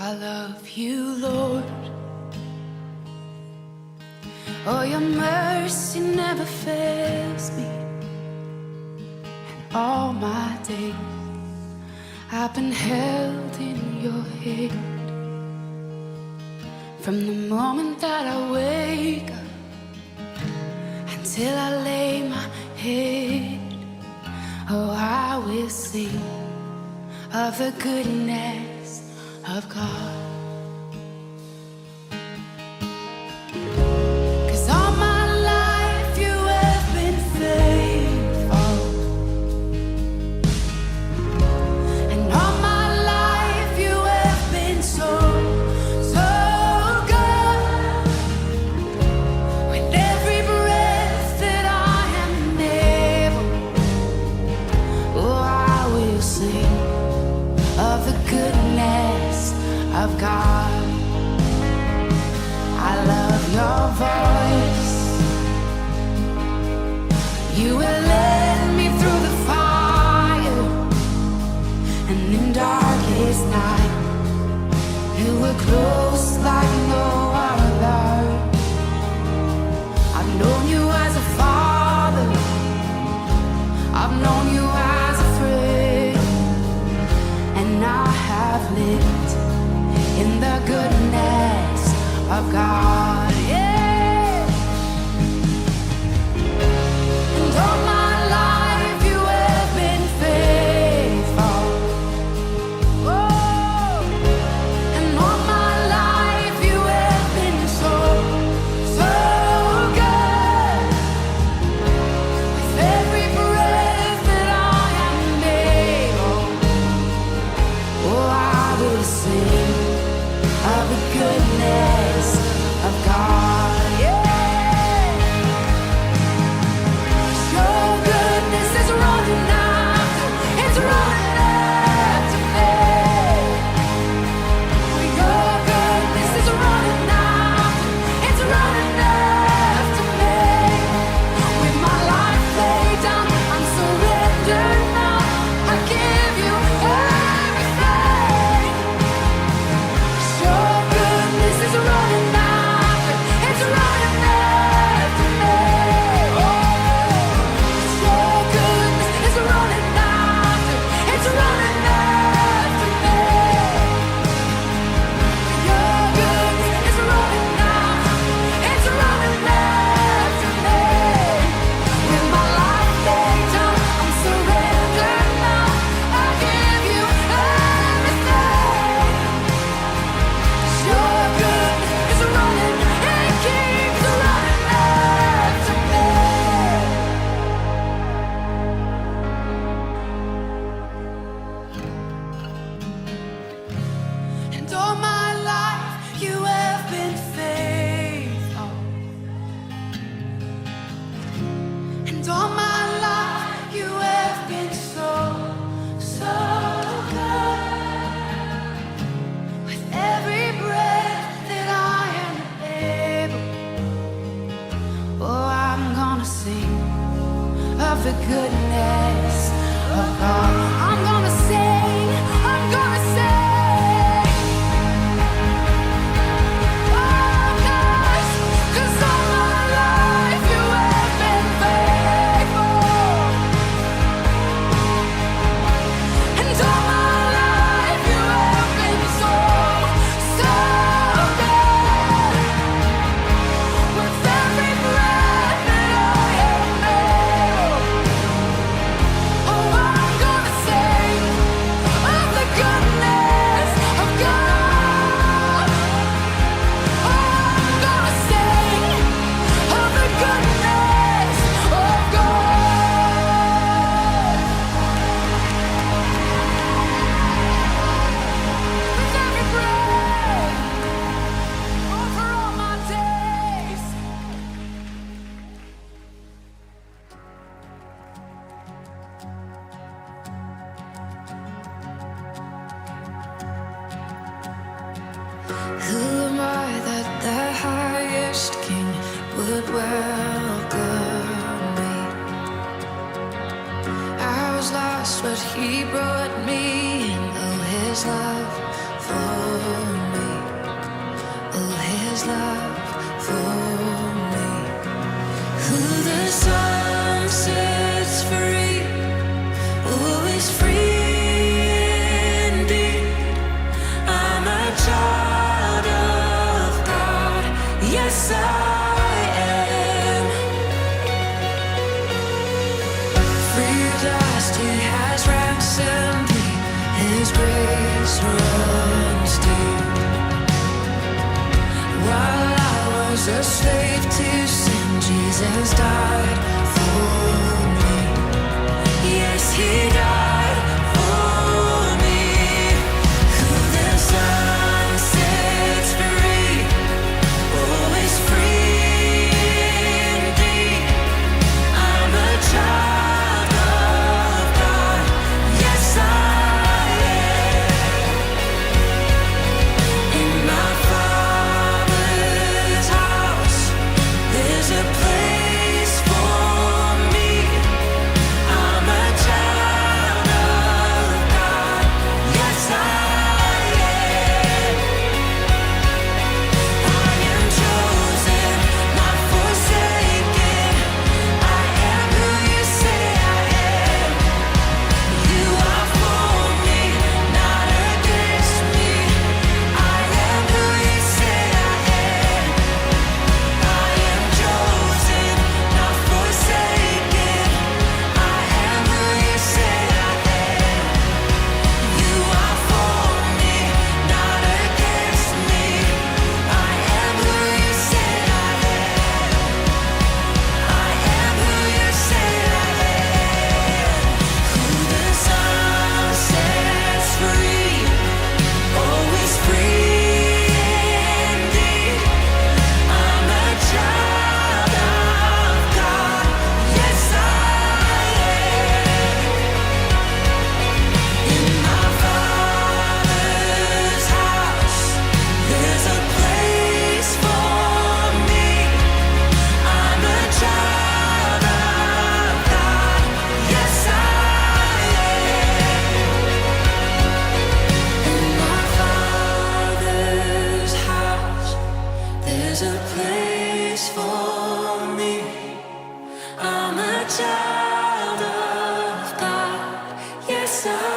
I love you, Lord. Oh, your mercy never fails me. And all my days I've been held in your hand. From the moment that I wake up until I lay my head, oh, I will sing of the goodness of God. 'Cause all my life you have been faithful, and all my life you have been so, so good. With every breath that I am able, oh, I will sing of the goodness of God. I love your voice. You will lead me through the fire, and in darkest night you were close like no other. I've known you as a father, I've known you as a friend, and I have lived in the goodness of God, yeah. And all my life you have been faithful. Oh, and all my life you have been so, so good. With every breath that I am able, oh, I will sing of the goodness of God, yeah. Your goodness is running after, it's running after me. Your goodness is running after, it's running after me. With my life laid down, I'm surrendered now. I give you everything. Your goodness is running after, it's running after me. Oh, your goodness is running after, it's running after me. Your goodness is running after, it's running after me. With my life laid down, I'm surrendered now. I give you everything. Your goodness is running, it keeps running after me. And all my life you have been faithful. And all my life you have been so, so good. With every breath that I am able, oh, I'm gonna sing of the goodness of God. I'm gonna sing, I'm gonna sing. Oh, 'cause all my life you have been faithful. And all my life you have been so, so good. With every breath that I am able, oh, I'm gonna sing of the goodness of God. Oh, I'm gonna sing of the goodness of God. With every breath, over all my days. Who am I that the highest king would welcome me? I was lost, but he brought me in. Oh, his love for His love for me. Who the Son sets free, oh, is free indeed. I'm a child of God, yes I am. Free at last, He has ransomed me, His grace runs deep. While I was a slave to sin, Jesus died for me. Yes, He died for me. Who the Son sets free, oh, is free indeed. I'm a child of God, yes I am. In my Father's house, there's a place for me. I'm a child of God, yes I am. I am chosen, not forsaken. I am who You say I am. You are for me, not against me. I am who You say I am. I am chosen, not forsaken. I am who You say I am. You are for me, not against me. I am who You say I am. I am who You say I am. Who the Son sets free, oh, is free indeed. I'm a child of God, yes I am. In my Father's house, there's a place for me. I'm a child of God, yes I am. In my Father's house, there's a place for me. I'm a child of God, yes I am.